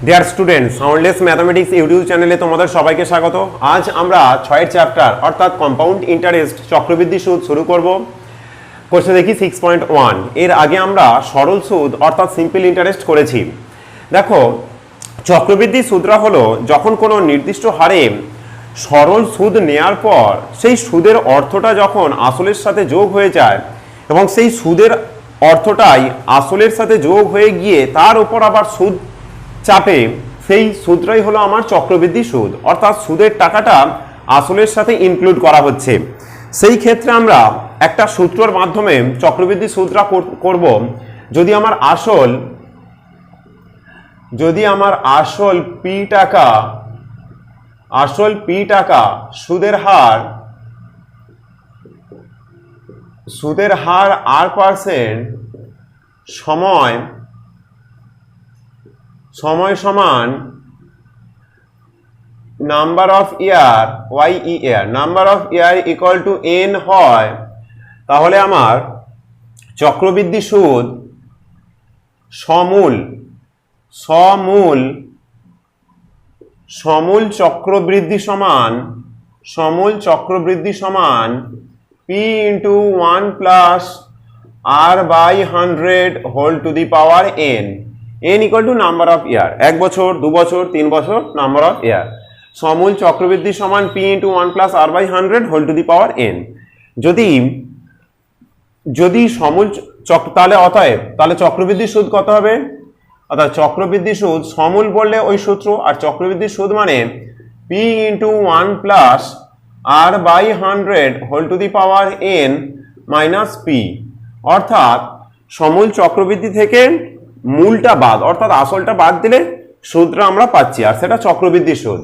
Dear student, soundless mathematics YouTube চ্যানেলে তোমাদের সবাইকে স্বাগত। আজ আমরা 6এর চ্যাপ্টার অর্থাৎ কম্পাউন্ড ইন্টারেস্ট চক্রবৃদ্ধি সুদ শুরু করব। কোশ্চেন দেখি 6.1। এর আগে আমরা সরল সুদ অর্থাৎ সিম্পল ইন্টারেস্ট করেছি। দেখো, চক্রবৃদ্ধি সুদরা হলো যখন কোনো নির্দিষ্ট হারে সরল সুদ নেয়ার পর সেই সুদের অর্থটা যখন আসলের সাথে যোগ হয়ে যায় এবং সেই সুদের অর্থটাই আসলের সাথে যোগ হয়ে গিয়ে তার উপর আবার সুদ চাপে, সেই সুদটাই হলো আমার চক্রবৃদ্ধি সুদ, অর্থাৎ সুদের টাকাটা আসলের সাথে ইনক্লুড করা হচ্ছে। সেই ক্ষেত্রে আমরা একটা সূত্রের মাধ্যমে চক্রবৃদ্ধি সুদটা করব। যদি আমার আসল পি টাকা সুদের হার R% সময় সমান number of year number of year equal to n হয়, তাহলে আমার চক্রবৃদ্ধি সুদ সমূল চক্রবৃদ্ধি সমান p into 1 plus R/100 whole to the power n equal to number of year, 1 বছর 2 বছর 3 বছর নাম্বার অফ ইয়ার। সমূল চক্রবৃদ্ধি সমান p into 1 plus R/100 whole to the power n। যদি সমূল তাহলে চক্রবৃদ্ধি সুদ কত হবে? অর্থাৎ চক্রবৃদ্ধি সুদ সমূল বললে ওই সূত্র, আর চক্রবৃদ্ধি সুদ মানে p into 1 plus R/100 whole to the power n minus p। অর্থাৎ সমূল চক্রবৃদ্ধি থেকে মূলটা বাদ অর্থাৎ আসলটা বাদ দিলে সুদটা আমরা পাচ্ছি, আর সেটা চক্রবৃদ্ধি সুদ।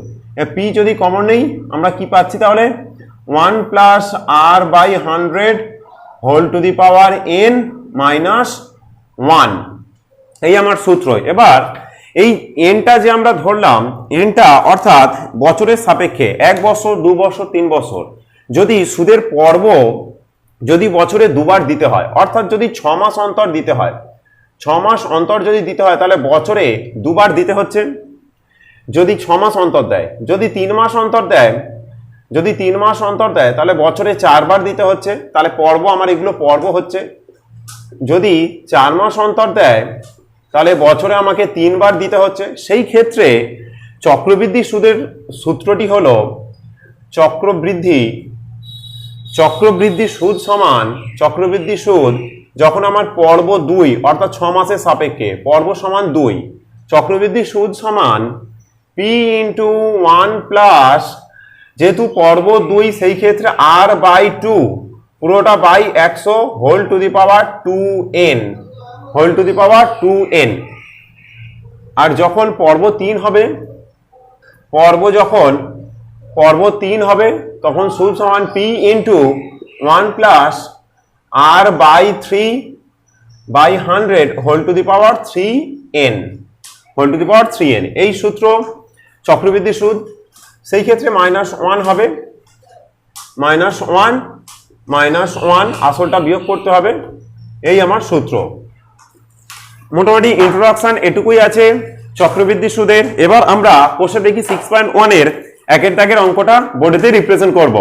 p যদি কমন নেই আমরা কি পাচ্ছি? তাহলে 1 plus R/100 whole to the power n minus 1, এই আমার সূত্র। এবার এই এনটা যে আমরা ধরলাম, এনটা অর্থাৎ বছরের সাপেক্ষে 1 বছর 2 বছর 3 বছর, যদি সুদের পর্ব যদি বছরে দুবার দিতে হয়, অর্থাৎ যদি 6 মাস অন্তর দিতে হয়, 6 মাস অন্তর যদি দিতে হয় তাহলে বছরে দুবার দিতে হচ্ছে। যদি 6 মাস অন্তর দেয়, যদি 3 মাস অন্তর দেয় তাহলে বছরে 4 বার দিতে হচ্ছে, তাহলে পর্ব আমার এগুলো পর্ব হচ্ছে। যদি 4 মাস অন্তর দেয় তাহলে বছরে আমাকে 3 বার দিতে হচ্ছে। সেই ক্ষেত্রে চক্রবৃদ্ধি সুদের সূত্রটি হলো চক্রবৃদ্ধি সুদ সমান চক্রবৃদ্ধি সুদ যখন আমার পর্ব 2 অর্থাৎ 6 মাসের সাপেক্ষে, পর্ব সমান 2, চক্রবৃদ্ধি সুদ সমান p into 1 plus, যেহেতু পর্ব 2 সেই ক্ষেত্রে R/2 পুরোটা by 100 whole to the power 2n। আর যখন পর্ব 3 হবে তখন সুদ সমান p into 1 plus R/3/100 whole to the power 3n। এই সূত্র চক্রবৃদ্ধি সুদ। সেই ক্ষেত্রে -1 হবে, -1 আসলটা বিয়োগ করতে হবে, এই আমার সূত্র। মোটামুটি ইন্ট্রোডাকশন এটুকুই আছে চক্রবৃদ্ধি সুদের। এবার আমরা কোষে দেখি 6.1 এর একের দাগের অঙ্কটা বোর্ডেতে রিপ্রেজেন্ট করব।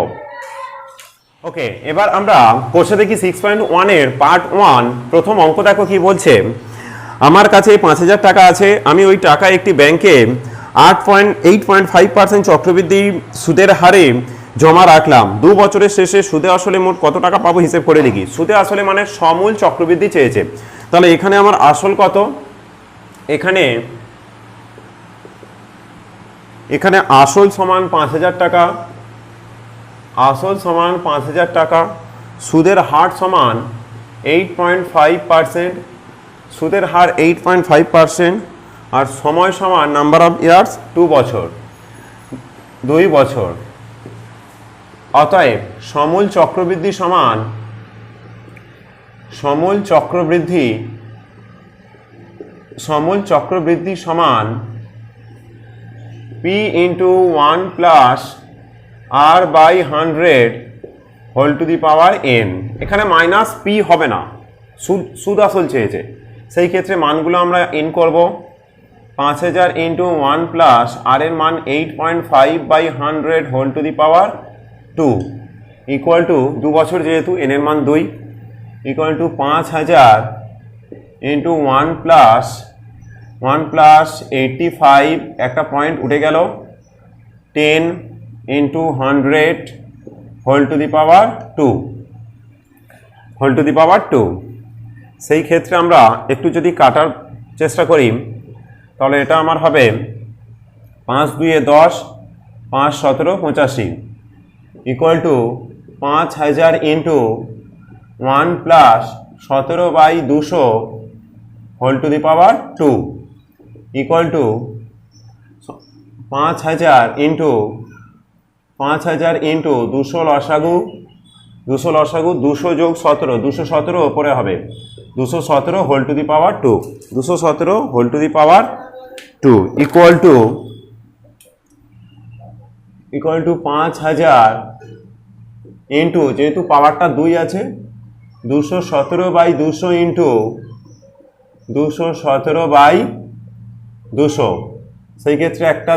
ওকে, এবার আমরা কোষে দেখি 6.1 এর পার্ট 1 প্রথম অঙ্ক। দেখো কি বলছে। আমার কাছে 5000 টাকা আছে, আমি ওই টাকা একটি ব্যাংকে 8.5% চক্রবৃদ্ধি সুদের হারে জমা রাখলাম। 2 বছরের শেষে সুদে আসলে মোট কত টাকা পাবো হিসেব করে লিখি। সুদে আসলে মানে সমূল চক্রবৃদ্ধি চেয়েছে, তাহলে এখানে আমার আসল কত? এখানে আসল সমান 5000 টাকা, সুদের হার সমান 8.5%, সুদের হার 8.5%, আর সময় সমান নাম্বার অফ ইয়ার্স 2 বছর। অতএব সমূল চক্রবৃদ্ধি সমান p into 1 plus R/100 whole to the power n। এখানে মাইনাস p হবে না, সুদ আসল চেয়েছে, সেই ক্ষেত্রে মানগুলো আমরা n করব। 5000 ইন্টু 1 প্লাস আর এর মান 8.5/100 whole to the power 2 equal to 2 বছর যেহেতু n এর মান 2 ইকুয়াল টু 5000 ইন্টু 1 প্লাস 85 একটা পয়েন্ট উঠে গেল 10 into 100 whole to the power 2 whole to the power 2। সেই ক্ষেত্রে আমরা একটু যদি কাটার চেষ্টা করি তাহলে এটা আমার হবে 5 2 10 5 17 85 equal to 5000 into 1 plus 17/200 whole to the power 2 equal to 5000 into 200 লসাগু 200 যোগ 17 217 ওপরে হবে 217 whole to the power 2 217 whole to the power 2 equal to 5000 into যেহেতু পাওয়ারটা 2 আছে 217/200 ইন্টু 217/200 সেই ক্ষেত্রে একটা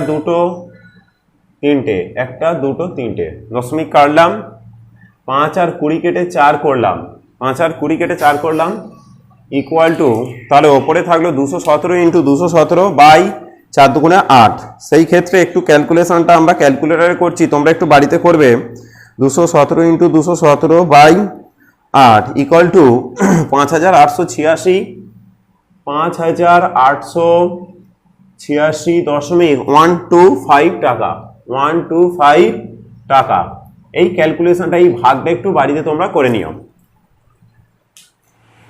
দুটো তিনটে দশমিক কাটলাম 5 আর 20 কেটে 4 করলাম 5 আর 20 কেটে 4 করলাম ইকুয়াল টু তাহলে ওপরে থাকলো 217 ইন্টু 217/4 দুগুণে 8। সেই ক্ষেত্রে একটু ক্যালকুলেশনটা আমরা ক্যালকুলেটরে করছি, তোমরা একটু বাড়িতে করবে। 217 ইন্টু 217/8 ইকুয়াল টু 5886 5886.125 টাকা 125 টাকা। এই ক্যালকুলেশনটা এই ভাগটা একটু বাড়িতে তোমরা করে নিও।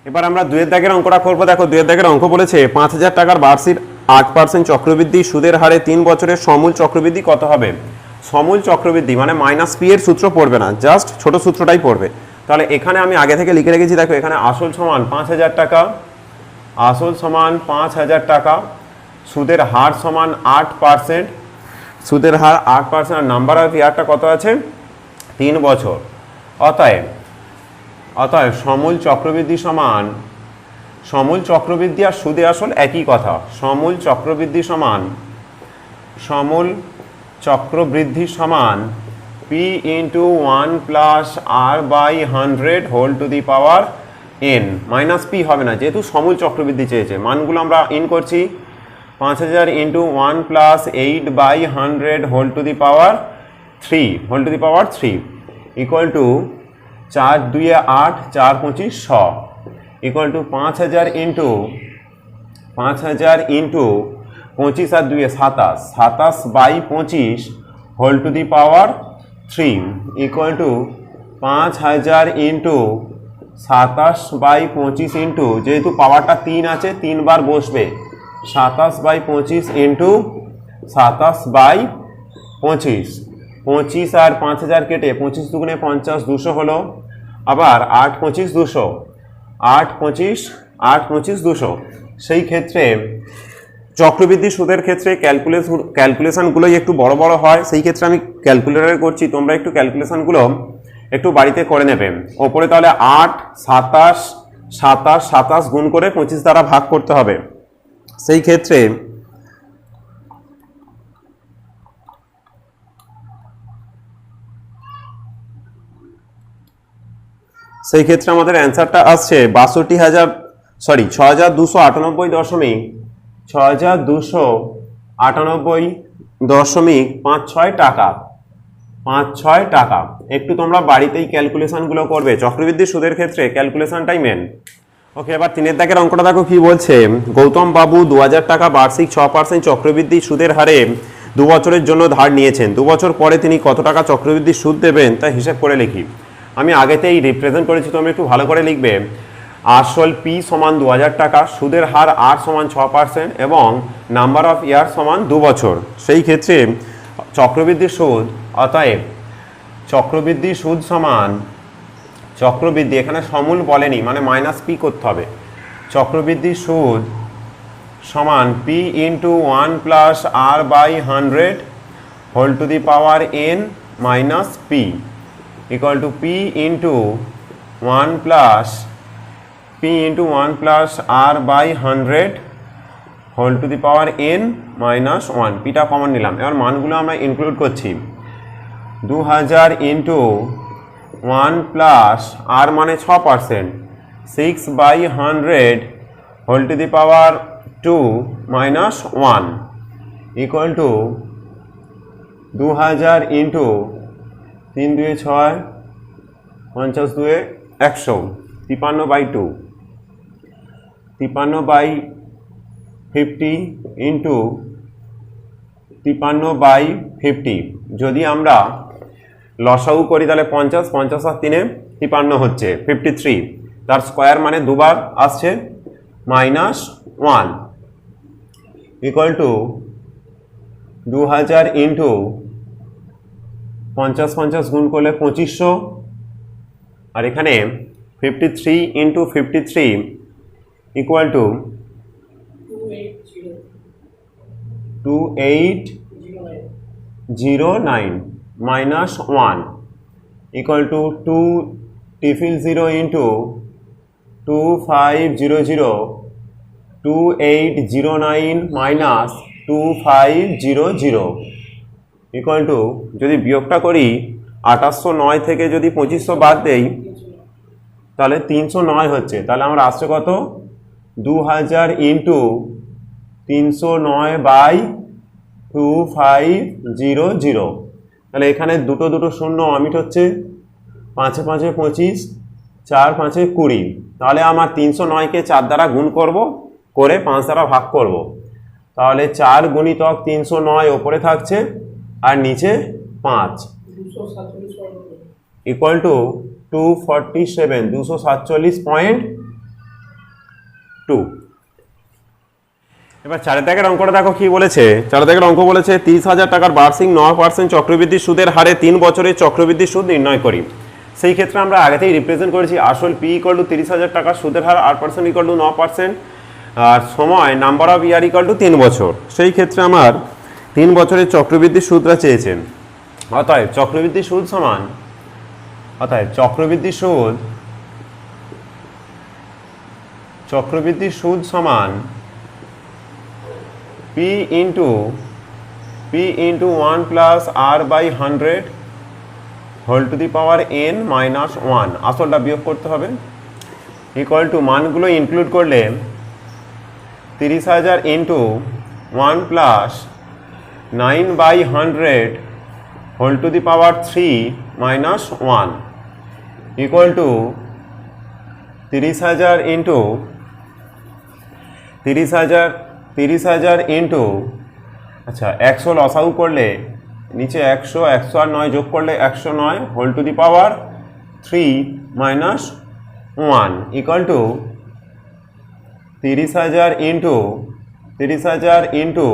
এবার আমরা 2 এর দাগের অঙ্কটা করবো। দেখো 2 এর দাগের অঙ্ক বলেছে 5000 টাকার বার্ষিক 8% চক্রবৃদ্ধি সুদের হারে 3 বছরের সমূল চক্রবৃদ্ধি কত হবে। সমূল চক্রবৃদ্ধি মানে মাইনাস পি এর সূত্র পড়বে না, জাস্ট ছোট সূত্রটাই পড়বে। তাহলে এখানে আমি আগে থেকে লিখে রেখেছি, দেখো এখানে আসল সমান 5000 টাকা, আসল সমান 5000 টাকা, সুদের হার সমান 8%, সুদের হার 8% আর নাম্বার অফ ইয়ারটা কত আছে 3 বছর। অতএব সমূল চক্রবৃদ্ধি সমান, সমূল চক্রবৃদ্ধি আর সুদে আসল একই কথা, সমূল চক্রবৃদ্ধি সমান P into 1 plus r/100 whole to the power n। Minus P হবে না, যেহেতু সমূল চক্রবৃদ্ধি চেয়েছে। মানগুলো আমরা ইন করছি, 5000 into 1 plus 8/100 whole to the power 3 equal to 4 2 8 4 25 100 equal to 5000 into 25 আর 2 27/25 whole to the power 3 equal to 5000 into 27/25 into যেহেতু পাওয়ারটা 3 আছে 3 বার বসবে 27/25 ইন্টু 27/25 25 আর 5000 কেটে 25 দুগুণে 50 200 হলো, আবার 8 25 200 8 25 200। সেই ক্ষেত্রে চক্রবৃদ্ধি সুদের ক্ষেত্রে ক্যালকুলেশনগুলোই একটু বড় বড় হয়, সেই ক্ষেত্রে আমি ক্যালকুলেটরে করছি, তোমরা একটু ক্যালকুলেশনগুলো একটু বাড়িতে করে নেবে। ওপরে তাহলে 8 27 গুণ করে 25 দ্বারা ভাগ করতে হবে। সেই ক্ষেত্রে আমাদের অ্যান্সারটা আসছে 6298.56 টাকা 56 টাকা। একটু তোমরা বাড়িতেই ক্যালকুলেশনগুলো করবে, চক্রবৃদ্ধি সুদের ক্ষেত্রে ক্যালকুলেশনটাই মেন। ওকে, এবার 3 এর দাগের অঙ্কটা দেখো কি বলছে। গৌতম বাবু 2000 টাকা বার্ষিক 6% চক্রবৃদ্ধি সুদের হারে 2 বছরের জন্য ধার নিয়েছেন। 2 বছর পরে তিনি কত টাকা চক্রবৃদ্ধি সুদ দেবেন তা হিসাব করে লিখি। আমি আগেতেই রিপ্রেজেন্ট করেছি, তোমরা একটু ভালো করে লিখবে। আসল পি সমান 2000 টাকা, সুদের হার আর সমান 6% এবং নাম্বার অফ ইয়ার সমান 2 বছর। সেই ক্ষেত্রে চক্রবৃদ্ধি সুদ, অতএব চক্রবৃদ্ধি সুদ সমান, চক্রবৃদ্ধি এখানে সমূল বলেনি মানে মাইনাস পি করতে হবে, চক্রবৃদ্ধি সুদ সমান P into 1 plus r/100 whole to the power n minus P equal to P into 1 plus r/100 whole to the power n minus 1, পিটা কমন নিলাম। এবার মানগুলো আমরা ইনক্লুড করছি। 2000 ইন্টু 1 প্লাস আর মানে 6%, 6/100 whole to the power 2 minus 1 equal to 2000 into 3 2 6 50 2 100, 53/2, 53/50 into 53/50। যদি আমরা লসাগু করি তাহলে 50, 50 আর 3 53 হচ্ছে 53, তার স্কোয়ার মানে দুবার আসছে মাইনাস 1 ইকুয়াল টু 2000 ইন্টু 50 50 গুণ করলে 2500, আর এখানে 53 into 53 equal to 2809 minus 1 equal to 2 tiffin 0 into 2500 2809 minus 2500 equal to, যদি বিয়োগটা করি 2809 থেকে যদি 2500 বাদ দেই তাহলে 309 হচ্ছে। তাহলে আমরা আসছে কত? 2000 ইন্টু 309/2500। তাহলে এখানে দুটো দুটো শূন্য অমিট হচ্ছে, 5 5 25, 4 5 20। তাহলে আমার 309কে 4 দ্বারা গুণ করব, করে 5 দ্বারা ভাগ করব। তাহলে 4 গুণিতক 309 ওপরে থাকছে আর নিচে 5 ইকুয়াল টু 247, 247.2। এবার 4 দাগের অঙ্কটা দেখো কি বলেছে। 4 দাগের অঙ্ক বলেছে 30,000 টাকার বার্ষিক 9% চক্রবৃদ্ধি সুদের হারে 3 বছরের চক্রবৃদ্ধি সুদ নির্ণয় করি। সেই ক্ষেত্রে আমরা আগেতেই রিপ্রেজেন্ট করেছি আসল P = 30,000 টাকা, সুদের হার 8% = 9%, আর সময় নাম্বার অফ ইয়ার = 3 বছর। সেই ক্ষেত্রে আমার 3 বছরের চক্রবৃদ্ধি সুদটা চেয়েছেন। অতএব চক্রবৃদ্ধি সুদ সমান, অতএব চক্রবৃদ্ধি সুদ সমান P into 1 plus R/100 whole to the power n minus 1, আসলটা বিয়োগ করতে হবে, ইকুয়াল টু মানগুলো ইনক্লুড করলে 30,000 into 1 plus 9/100 whole to the power 3 minus 1 equal to 30,000 into 30,000 into, আচ্ছা 100 লসাগু করলে নিচে 100, 100 আর 9 যোগ করলে 109 whole to the power 3 minus 1 equal to 30,000 into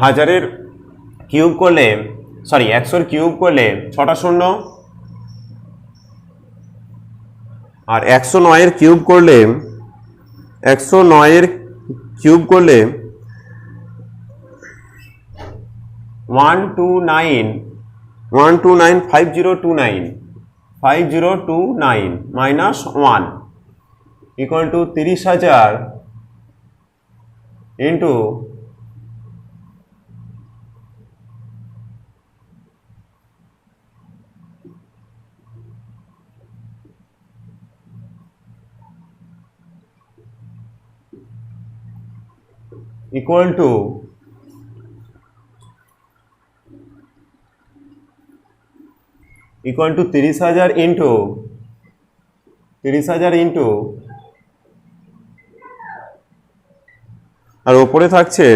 হাজারের কিউব করলে, সরি 100 কিউব করলে 6টা শূন্য, আর 109 কিউব করলে 5029 minus 1 equal to 30,000 into equal to 30,000 into আর ওপরে থাকছে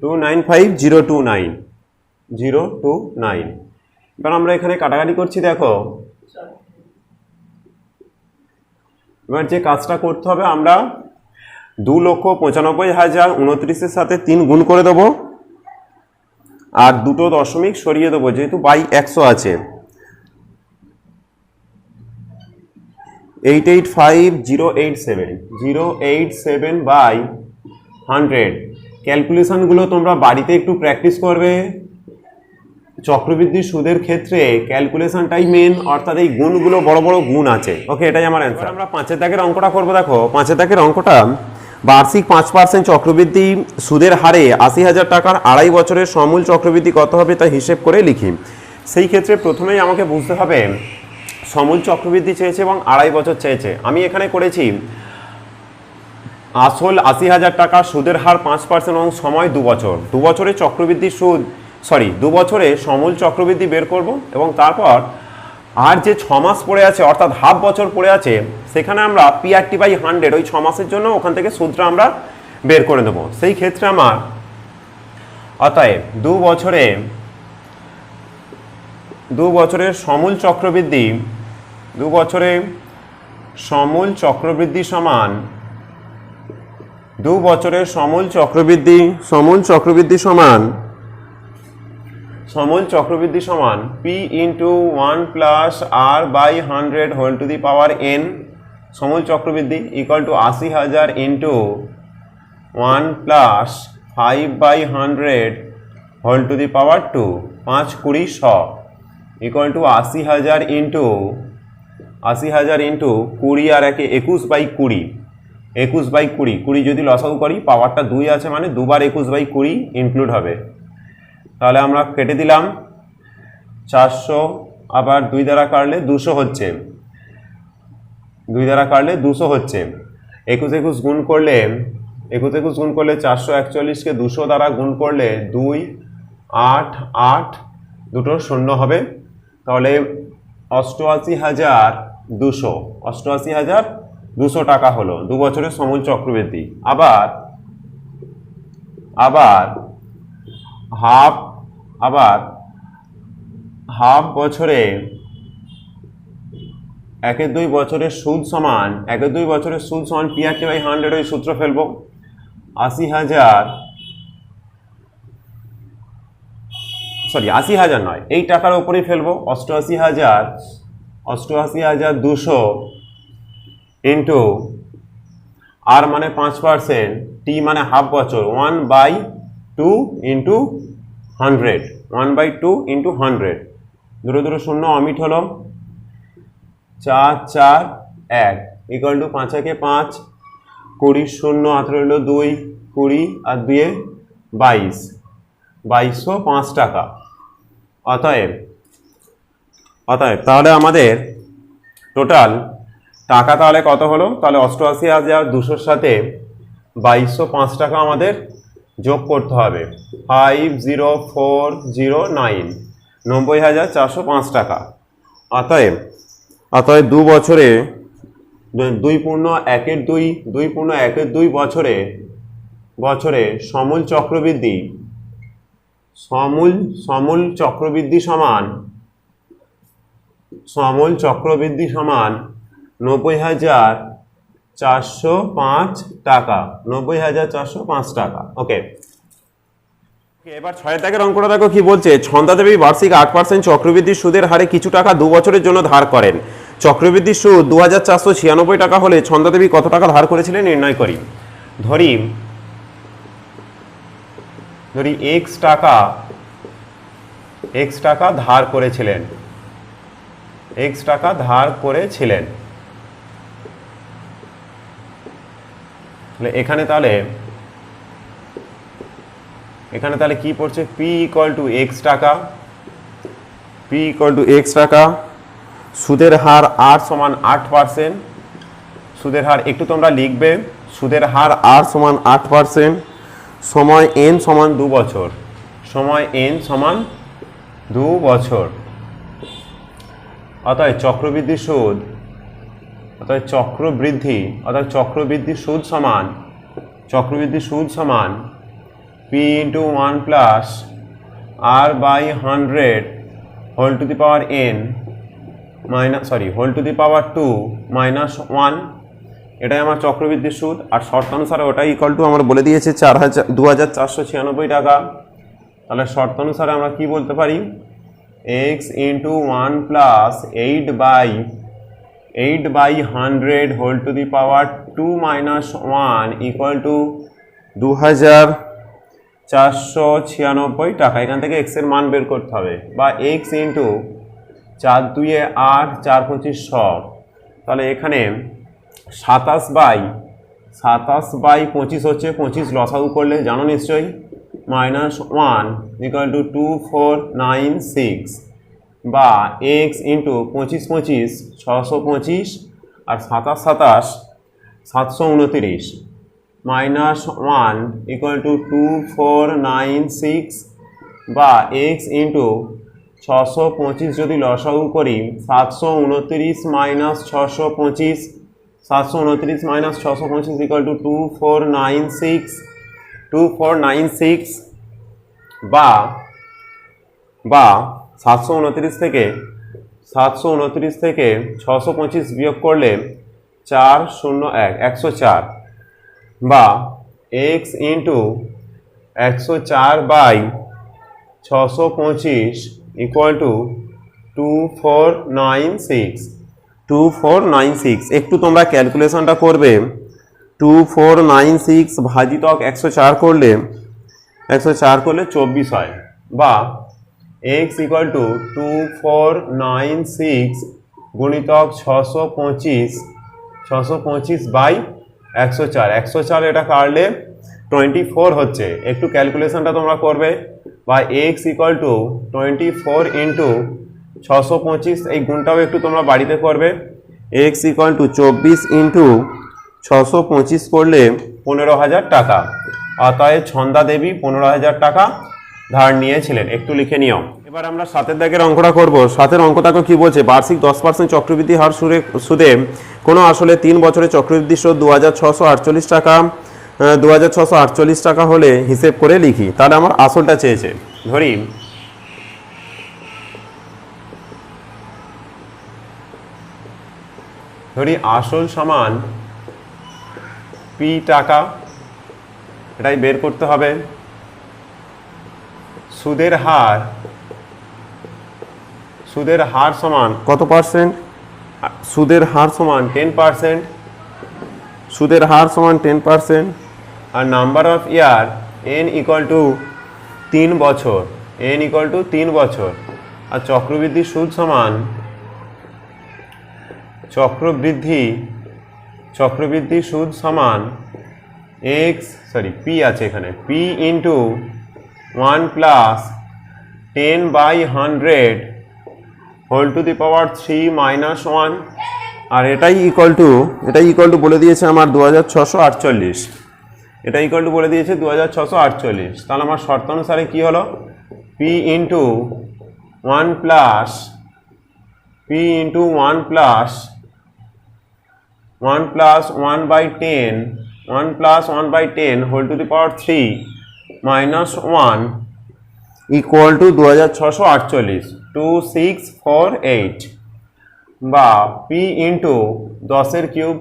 295,029। এবার আমরা এখানে কাটাকাটি করছি, দেখো এবার যে কাজটা করতে হবে, আমরা 2,95,029 সাথে 3 গুণ করে দেবো আর দুটো দশমিক সরিয়ে দেবো, যেহেতু বাই 100 আছে। 885087 বাই 100। ক্যালকুলেশনগুলো তোমরা বাড়িতে একটু প্র্যাকটিস করবে, চক্রবৃদ্ধি সুদের ক্ষেত্রে ক্যালকুলেশনটাই মেন, অর্থাৎ এই গুণগুলো বড় বড় গুণ আছে। ওকে, এটাই আমার অ্যান্সার। আমরা 5 দাগের অঙ্কটা করবো। দেখো 5 দাগের অঙ্কটা, বার্ষিক 5% চক্রবৃদ্ধি সুদের হারে 80,000 টাকার 2.5 বছরের সমূল চক্রবৃদ্ধি কত হবে তা হিসেব করে লিখি। সেই ক্ষেত্রে প্রথমেই আমাকে বুঝতে হবে সমূল চক্রবৃদ্ধি চেয়েছে এবং 2.5 বছর চেয়েছে। আমি এখানে করেছি আসল 80,000 টাকা, সুদের হার 5% এবং সময় 2 বছর। 2 বছরে চক্রবৃদ্ধি সুদ 2 বছরে সমূল চক্রবৃদ্ধি বের করব এবং তারপর আর যে 6 মাস পড়ে আছে অর্থাৎ হাফ বছর পড়ে আছে সেখানে আমরা PRT/100 ওই 6 মাসের জন্য ওখান থেকে সুদটা আমরা বের করে দেবো। সেই ক্ষেত্রে আমার অতএব 2 বছরের সমূল চক্রবৃদ্ধি 2 বছরে সমূল চক্রবৃদ্ধি সমান 2 বছরের সমূল চক্রবৃদ্ধি সমান P into 1 plus R by 100 whole to the power n সমূল চক্রবৃদ্ধি equal to 80,000 into 1 plus 5 by 100 whole to the power 2 5 20 100 equal to 80,000 into 20 আর একে 21/20 20 যদি লসাগু করি পাওয়ারটা 2 আছে মানে দুবার 21/20 ইনক্লুড হবে। তাহলে আমরা কেটে দিলাম 400, আবার 2 দ্বারা কাটলে 200 হচ্ছে, 21 গুণ করলে 441কে 200 দ্বারা গুণ করলে 2 8 8 দুটো শূন্য হবে। তাহলে 88,200 টাকা হলো 2 বছরের সমূল চক্রবৃদ্ধি। আবার হাফ বছরে 1/2 বছরের সুদ সমান PRT/100 ওই সূত্র ফেলবো। 80,000 নয়, এই টাকার উপরেই ফেলবো। 88,200 ইন্টু আর মানে 5%, টি মানে হাফ বছর, 1/2 ইন্টু 100, 1/2 ইন্টু 100, দুটো শূন্য অমিট হলো, 4 4 1 ইকুয়াল টু 5 একে 5, 20 শূন্য 18 হলো 2, 20 আর 2 22, 2205 টাকা। অতএব তাহলে আমাদের টোটাল টাকা তাহলে কত হলো? তাহলে 88,200-র সাথে 2205 টাকা আমাদের যোগ করতে হবে। 50409, 90,405 টাকা। অতএব 2 বছরে 2.1/2 বছরে সমূল চক্রবৃদ্ধি সমান 90,405 টাকা, 90,405 টাকা। ওকে, এবার 6 দাগের অঙ্কটা দেখো কি বলছে। ছন্দাদেবী বার্ষিক 8% চক্রবৃদ্ধি সুদের হারে কিছু টাকা 2 বছরের জন্য ধার করেন। চক্রবৃদ্ধি সুদ 2,496 টাকা হলে ছন্দাদেবী কত টাকা ধার করেছিলেন নির্ণয় করি। ধরি x টাকা ধার করেছিলেন, এখানে তাহলে কি পড়ছে, p = x টাকা, সুদের হার r সমান 8%, সুদের হার একটু তোমরা লিখবে, সুদের হার r সমান 8%, সময় n সমান 2 বছর, অতএব চক্রবৃদ্ধি সুদ সমান p into 1 plus r by 100 whole to the power n whole to the power 2 minus 1, এটাই আমার চক্রবৃদ্ধি সুদ। আর শর্ত অনুসারে ওটাই ইকুয়াল টু আমার বলে দিয়েছে 2,496 টাকা। তাহলে শর্ত অনুসারে আমরা কি বলতে পারি, x into 1 plus 8/100 whole to the power 2 minus 1 equal to 2,000 496 টাকা। এখান থেকে এক্স এর মান বের করতে হবে, বা এক্স ইন্টু 4 2 8 4 25 100। তাহলে এখানে 27/25 হচ্ছে, 25 লসাগু করলে জানো নিশ্চয়ই, -1 = 2496, বা এক্স ইন্টু 25 25 625 আর 27 27 729, -1 = 2496, বা এক্স ইন্টু 625 যদি লসাগু করি 729 - 625, 729 - 625 = 2496, বা 729 থেকে 625 বিয়োগ করলে 401 104, বা এক্স ইন্টু 104/625 = 2496। একটু তোমরা ক্যালকুলেশনটা করবে। 2496 ভাজিতক 104 করলে 24 হয়, বা এক্স = 2496 গুণিতক 625/104। 104 এটা কাটলে 24 হচ্ছে। একটু ক্যালকুলেশনটা তোমরা করবে, বা এক্স = 24 ইন্টু 625, এই গুণটাও একটু তোমরা বাড়িতে করবে। এক্স = 24 ইন্টু 625 করলে 15,000 টাকা। অতএব ছন্দা দেবী 15,000 টাকা ধার নিয়েছিলেন। একটু লিখে নিও। এবার আমরা 7 দাগের অঙ্কটা করব। 7 অঙ্ক দেখো কি বলছে, বার্ষিক 10% চক্রবৃদ্ধি হার সুদে কোনো আসলে 3 বছরে চক্রবৃদ্ধি সুদ 2648 টাকা। 2648 টাকা হলে হিসেব করে লিখি। তাহলে আমার আসলটা চেয়েছে। ধরি আসল সমান পি টাকা, এটাই বের করতে হবে। সুদের হার সমান কত পার্সেন্ট? সুদের হার সমান 10%। সুদের হার সমান 10%। আর নাম্বার অফ ইয়ার n = 3 বছর। n = 3 বছর। আর চক্রবৃদ্ধি সুদ সমান চক্রবৃদ্ধি সুদ সমান পি আছে এখানে, P into 1 + 10/100 whole to the power 3 - 1। আর এটাই ইকুয়াল টু বলে দিয়েছে আমার 2648। এটা ইকুয়াল টু বলে দিয়েছে 2648। তাহলে আমার শর্ত অনুসারে কি হলো, P into 1 + 1/10 whole to the power 3 - 1 equal to 2648, 2648, বা পি ইন্টু 10 কিউব।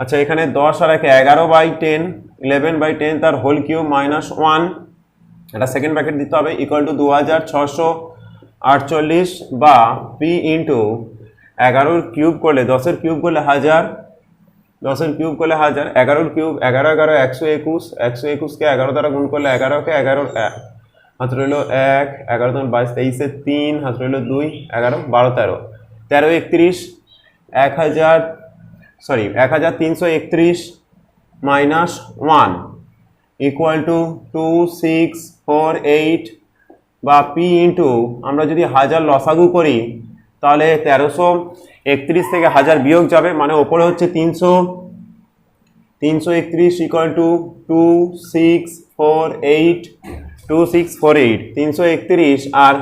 আচ্ছা, এখানে 10 আর 11/10, 11/10 তার হোল কিউব -1, এটা সেকেন্ড ব্র্যাকেট দিতে হবে, ইকুয়াল টু 2648, বা পি ইন্টু 11 কিউব করলে 10 কিউব করলে 1000, 10 কিউব করলে 1000, 11 কিউব 11 11 121, 121কে 11 দ্বারা গুণ করলে 11কে 11 হাত রইল 1, 11 × 22 23, 3 হাত রইল 2, 11 12 13, 13 31, 1331 -1 ইকুয়াল টু 2648, বা পি ইন্টু আমরা যদি 1000 লসাগু করি তাহলে 1331 থেকে 1000 বিয়োগ যাবে, মানে ওপরে হচ্ছে 331 ইকুয়াল টু 2648, 331 আর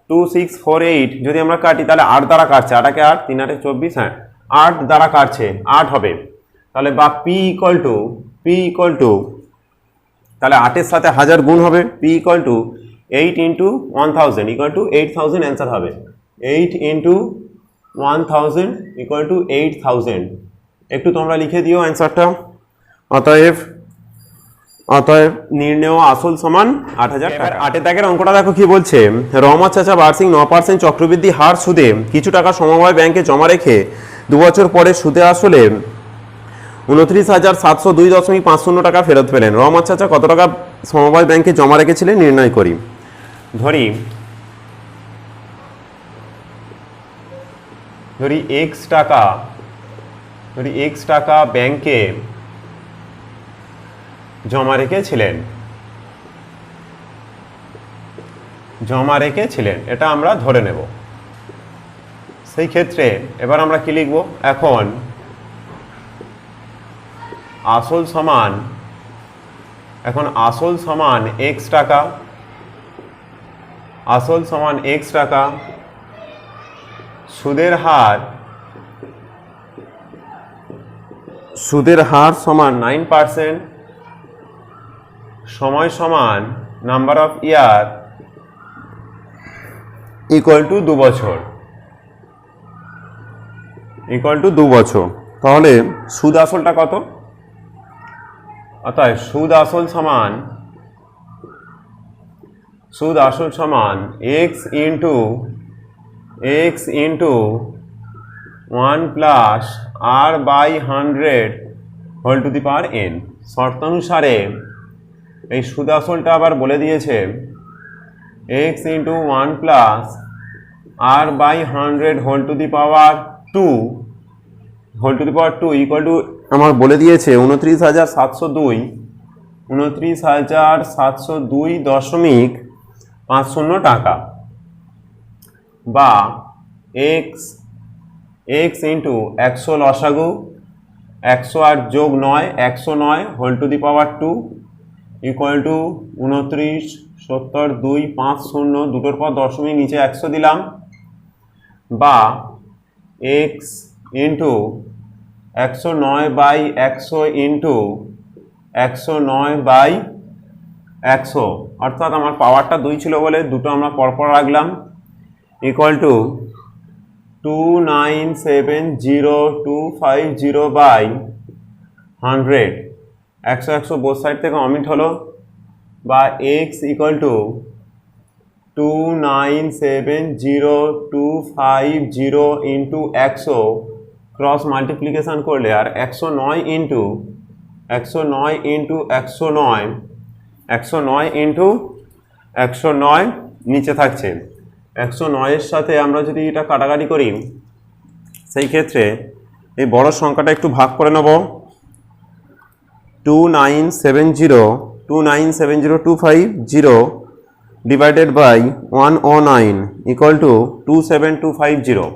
2648 যদি আমরা কাটি তাহলে 8 দ্বারা কাটছে, 8 × 8 3 × 8 24, হ্যাঁ 8 দ্বারা কাটছে, 8 হবে। তাহলে বা পি ইকুয়াল টু তাহলে 8 এর সাথে 1000 গুণ হবে, P equal two 8 × 1000 equal to 8000 answer হবে। 8 × 1000 ইকুয়াল টু 8000। একটু তোমরা লিখে দিও অ্যান্সারটা। অতএব নির্ণেয় আসল সমান 8000 টাকা। 8 দাগের অঙ্কটা দেখো কি বলছে, রহমত চাচা বার্ষিক 9% চক্রবৃদ্ধি হার সুদে কিছু টাকা সমবায় ব্যাংকে জমা রেখে 2 বছর পরে সুদে আসলে 29,702.50 টাকা ফেরত পেলেন। রহমত চাচা কত টাকা সমবায় ব্যাংকে জমা রেখেছিলেন নির্ণয় করি। ধরি এক্স টাকা ব্যাংকে জমা রেখেছিলেন, এটা আমরা ধরে নেব। সেই ক্ষেত্রে এবার আমরা কি লিখব, এখন আসল সমান এক্স টাকা, সুদের হার সমান 9%, সময় সমান number of year equal to 2 বছর। তাহলে সুদ আসলটা কত? অর্থাৎ সুদ আসল সমান X into 1 plus R by 100 whole to the power n। শর্তানুসারে এই সুদ আসলটা আবার বলে দিয়েছে X into 1 plus R by 100 whole to the power 2 equal to আমার বলে দিয়েছে 29,702.50 টাকা, বা এক্স ইন্টু 100 লসাগু 108 যোগ 9 109 whole to the power 2 equal to 29, 70, 2, 5, 0, দুটোর পর দশমিক নিচে 100 দিলাম, বা X into 109 by 100 into 109 by 100, অর্থাৎ আমার পাওয়ারটা 2 ছিল বলে দুটো আমরা পরপর রাখলাম, equal to 2970250 by 100, 100 both side থেকে অমিট হলো, বা X equal to 2970250 into 100 cross multiplication করলে, আর 109 ইন্টু 109 নিচে থাকছে। 109 সাথে আমরা যদি এটা কাটাকাটি করি, সেই ক্ষেত্রে এই বড় সংখ্যাটা একটু ভাগ করে নেব। 2970250 ডিভাইডেড বাই 109 ইকুয়াল টু 27250।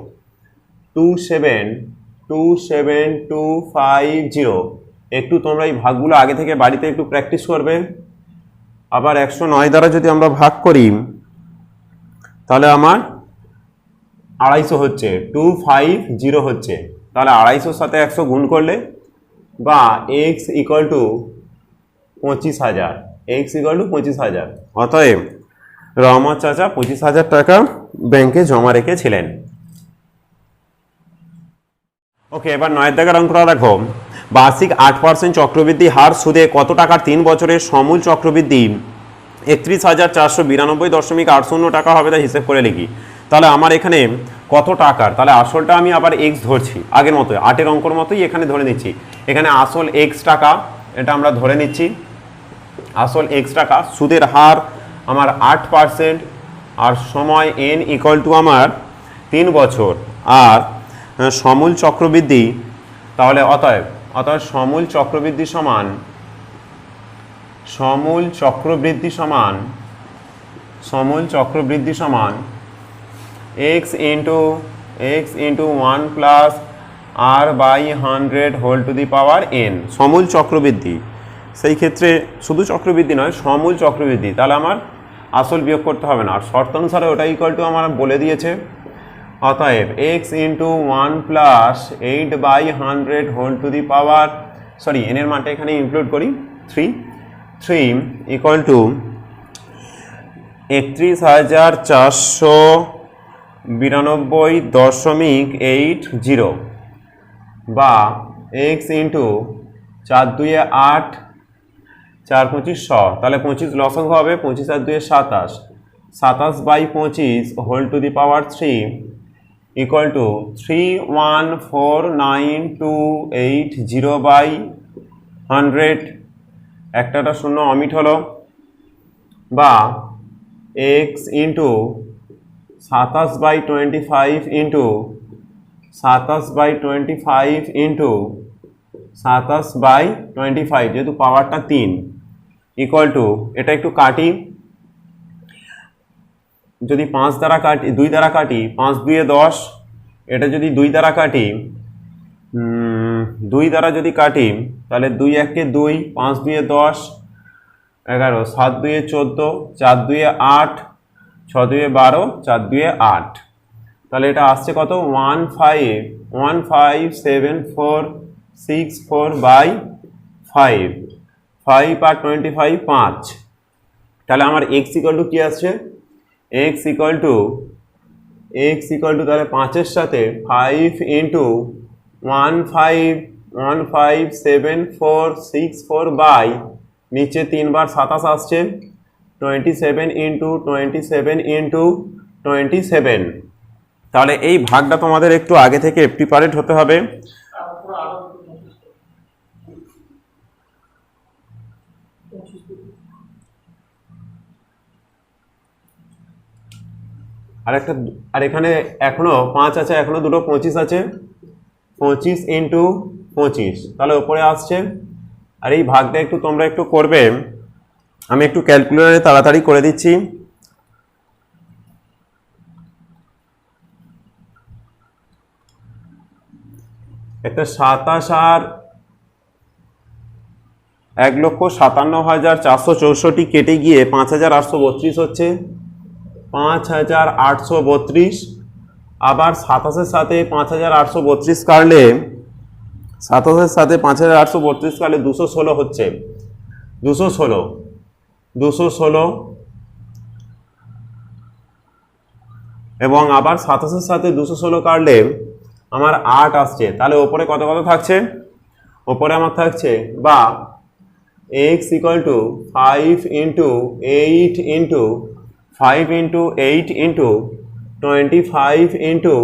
27250। একটু তোমরা এই ভাগগুলো আগে থেকে বাড়িতে একটু প্র্যাকটিস করবে। আবার 109 দ্বারা যদি আমরা ভাগ করি তাহলে আমার 250 হচ্ছে, 250 হচ্ছে। তাহলে 250 সাথে 100 গুণ করলে, বা এক্স ইকুয়াল টু 25,000। অতএব রহমত চাচা 25,000 টাকা ব্যাংকে জমা রেখেছিলেন। ওকে, এবার 9 দাগের অঙ্কটা দেখো। বার্ষিক 8% চক্রবৃদ্ধি হার সুদে কত টাকার 3 বছরের সমূল চক্রবৃদ্ধি 31,492.80 টাকা হবে, তা হিসেব করে লিখি। তাহলে আমার এখানে কত টাকার, তাহলে আসলটা আমি আবার এক্স ধরছি, আগের মতো 8-এর অঙ্কর মতোই এখানে ধরে নিচ্ছি। এখানে আসল এক্স টাকা, এটা আমরা ধরে নিচ্ছি আসল এক্স টাকা, সুদের হার আমার 8%, আর সময় n ইকুয়াল টু আমার 3 বছর, আর সমূল চক্রবৃদ্ধি, তাহলে অতএব সমূল চক্রবৃদ্ধি সমান x into 1 plus R by 100 whole to the power n। সমূল চক্রবৃদ্ধি, সেই ক্ষেত্রে শুধু চক্রবৃদ্ধি নয়, সমূল চক্রবৃদ্ধি, তাহলে আমার আসল বিয়োগ করতে হবে না। আর শর্ত অনুসারে ওটা ইকুয়াল টু আমার বলে দিয়েছে। অতএব x into 1 plus 8/100 whole to the power, sorry n এর মানটা এখানে ইনক্লুড করি 3 ইকুয়াল টু 31,492.80, বা x ইন্টু 4 2 8 4 25 100, তাহলে 25 লসাগু হবে, 25 আর 2 27, 27/25 whole to the power 3 equal to 3149280/100। একটা শূন্য অমিট হলো, বা এক্স ইন্টু 27/25 ইন্টু 27/25 ইন্টু 27/25, যেহেতু পাওয়ারটা 3 ইকুয়াল টু, এটা একটু কাটি, যদি 5 দ্বারা কাটি, 2 দ্বারা কাটি, 5 2 10, এটা যদি 2 দ্বারা কাটি, 2 দ্বারা যদি কাটি তাহলে 2 1 2, 5 2 10, 11, 7 2 14, 4 2 8, 6 2 12, 4 2 8, তাহলে এটা আসছে কত? 1515645 5 আর 25 5, তাহলে আমার x ইকুয়াল টু কি আসছে? x ইকুয়াল টু তাহলে 5 এর সাথে 5 ইন্টু 1515764 বাই নিচে 3 বার 27 আসছে, 27 ইন্টু 27 ইন্টু 27। তাহলে এই ভাগটা তোমাদের একটু আগে থেকে প্রিপারেট হতে হবে। আর এখানে এখনো 5 আছে, এখনো দুটো 25 আছে, 25 ইন্টু 25, তাহলে উপরে আসছে। আর এই ভাগটা একটু তোমরা একটু করবে, আমি একটু ক্যালকুলেটরে তাড়াতাড়ি করে দিচ্ছি। একটা 27 আর 1,57,464 কেটে গিয়ে 5,832 হচ্ছে, 5,832। আবার 27-এর সাথে 5,832 কাটলে, 27-এর সাথে 5,832 কাটলে 216 হচ্ছে, 216 এবং আবার 27-এর সাথে 216 কাটলে আমার 8 আসছে। তাহলে ওপরে কত কত থাকছে? ওপরে আমার থাকছে বা x equal to 5 into 8 into 5 into 8 into 25 into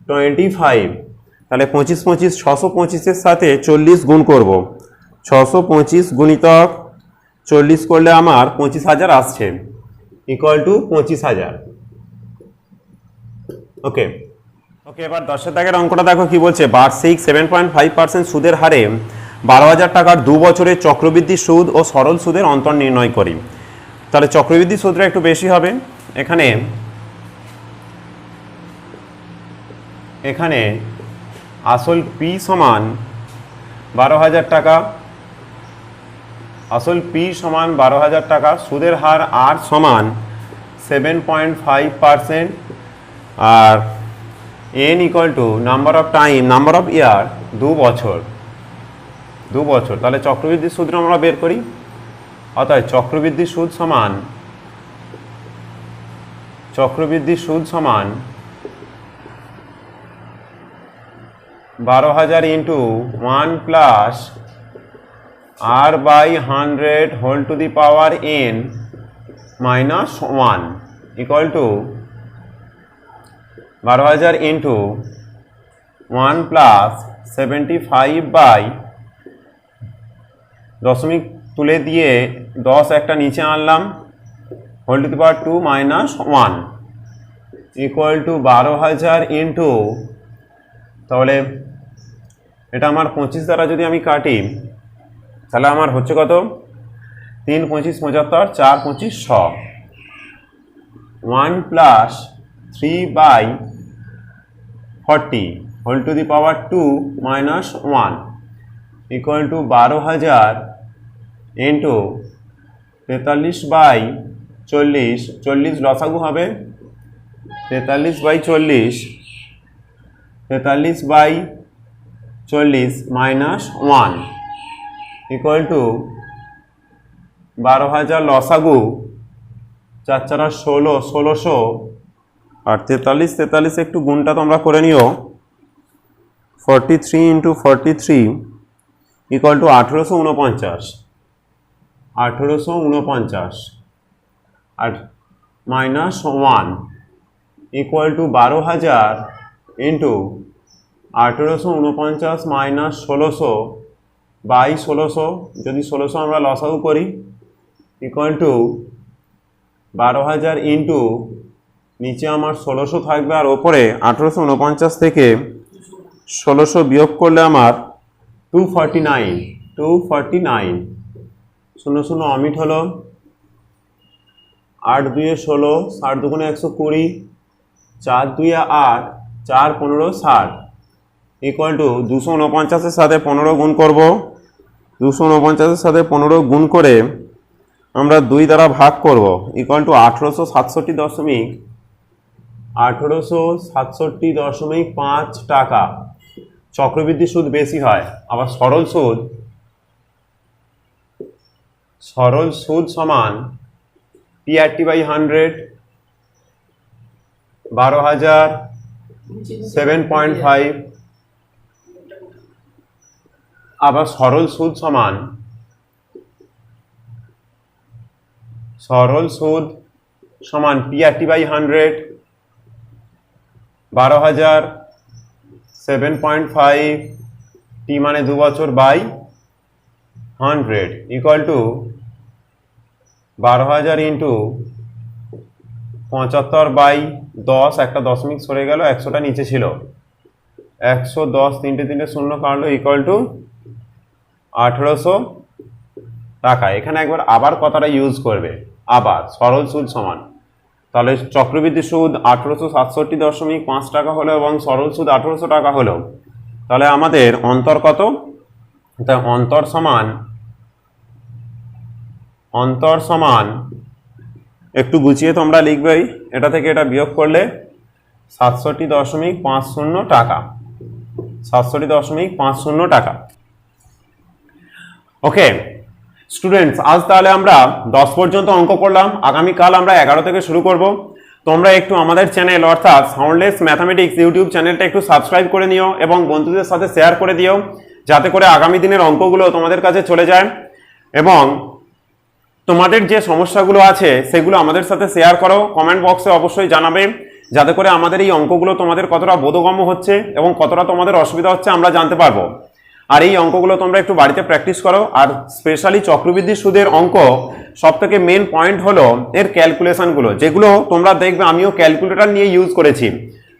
25, তাহলে 25 25 625-এর সাথে 40 গুণ করব, 625 গুণিতক 40 করলে আমার 25,000 আসছে, ইকুয়াল টু 25,000। ওকে, এবার 10 দাগের অঙ্কটা দেখো কি বলছে। বার্ষিক 7.5% সুদের হারে 12,000 টাকার 2 বছরের চক্রবৃদ্ধি সুদ ও সরল সুদের অন্তর নির্ণয় করি। তাহলে চক্রবৃদ্ধি সুদটা একটু বেশি হবে। এখানে আসল পি সমান 12,000 টাকা, আসল পি সমান 12,000 টাকা, সুদের হার আর সমান 7.5%, আর n equal to number of time, number of year 2 বছর। তাহলে চক্রবৃদ্ধি সুদ আমরা বের করি। অর্থাৎ চক্রবৃদ্ধি সুদ সমান 12,000 into 1 plus r by 100 whole to the power n minus 1 equal to 12,000 into 1 plus 75 by, দশমিক তুলে দিয়ে 10 একটা নিচে আনলাম, whole to the power 2 minus 1 equal to 12,000 into, তাহলে এটা আমার 25 দ্বারা যদি আমি কাটি তাহলে আমার হচ্ছে কত? 3 25 75, 4 25 100, 1 plus 3 by 40 whole to the power 2 minus 1 equal to 12,000 into 43 by 40, 40 লসাগু হবে, 43 by 40, 43 by 40 minus 1 equal to 12,000 লসাগু 4 4 16, 1600, আর 43 একটু গুণটা তোমরা করে নিও, 43 ইন্টু 43 ইকুয়াল টু 1849, আর minus 1 equal to 12,000 into 1849 minus 1600 by 1600, যদি 1600 আমরা লসাগু করি ইকুয়াল টু 12,000 ইন্টু নিচে আমার 1600 থাকবে, আর ওপরে 1849 থেকে 1600 বিয়োগ করলে আমার 249 শূন্য শূন্য অমিট হলো, 8 2 16, 60 2 120, 4 2 8, 4 15 60 ইকুয়াল টু 249-এর সাথে 15 গুণ করব। 249-এর সাথে 15 গুণ করে আমরা 2 দ্বারা ভাগ করব, ইকুয়াল টু 1867.5 টাকা। চক্রবৃদ্ধি সুদ বেশি হয়। আবার সরল সুদ সমান PRT/100, 12,000 7.5। আবার সরল সুদ সমান PRT/100, 12,000 7.5, টি মানে 2 বছর বাই 100 ইকুয়াল টু 12,000 ইন্টু 75/10, একটা দশমিক সরে গেল, 100টা নিচে ছিল, 110, 3 3 শূন্য কাটলো, ইকুয়াল টু 1800 টাকা। এখানে একবার আবার কথাটা ইউজ করবে, আবার সরল সুদ সমান, তাহলে চক্রবৃদ্ধি সুদ 1867.5 টাকা হলো এবং সরল সুদ 1800 টাকা হলো। তাহলে আমাদের অন্তর কত? তাই অন্তর সমান একটু গুছিয়ে তোমরা লিখবেই, এটা থেকে এটা বিয়োগ করলে 67.50 টাকা, 67.50 টাকা। ওকে স্টুডেন্টস, আজ তাহলে আমরা 10 পর্যন্ত অঙ্ক করলাম। আগামীকাল আমরা 11 থেকে শুরু করব। তোমরা একটু আমাদের চ্যানেল অর্থাৎ সাউন্ডলেস ম্যাথামেটিক্স ইউটিউব চ্যানেলটা একটু সাবস্ক্রাইব করে নিও এবং বন্ধুদের সাথে শেয়ার করে দিও, যাতে করে আগামী দিনের অঙ্কগুলো তোমাদের কাছে চলে যায়। এবং তোমাদের যে সমস্যাগুলো আছে সেগুলো আমাদের সাথে শেয়ার করো, কমেন্ট বক্সে অবশ্যই জানাবে, যাতে করে আমাদের এই অঙ্কগুলো তোমাদের কতটা বোধগম্য হচ্ছে এবং কতটা তোমাদের অসুবিধা হচ্ছে আমরা জানতে পারবো। আর এই অঙ্কগুলো তোমরা একটু বাড়িতে প্র্যাকটিস করো। আর স্পেশালি চক্রবৃদ্ধি সুদের অঙ্ক সব থেকে মেন পয়েন্ট হলো এর ক্যালকুলেশনগুলো, যেগুলো তোমরা দেখবে আমিও ক্যালকুলেটর নিয়ে ইউজ করেছি।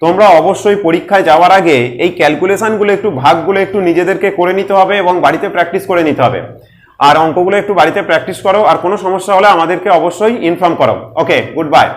তোমরা অবশ্যই পরীক্ষায় যাওয়ার আগে এই ক্যালকুলেশনগুলো একটু ভাগগুলো একটু নিজেদেরকে করে নিতে হবে এবং বাড়িতে প্র্যাকটিস করে নিতে হবে। আর অঙ্কগুলো একটু বাড়িতে প্র্যাকটিস করো, আর কোনো সমস্যা হলে আমাদেরকে অবশ্যই ইনফর্ম করো। ওকে, গুড বাই।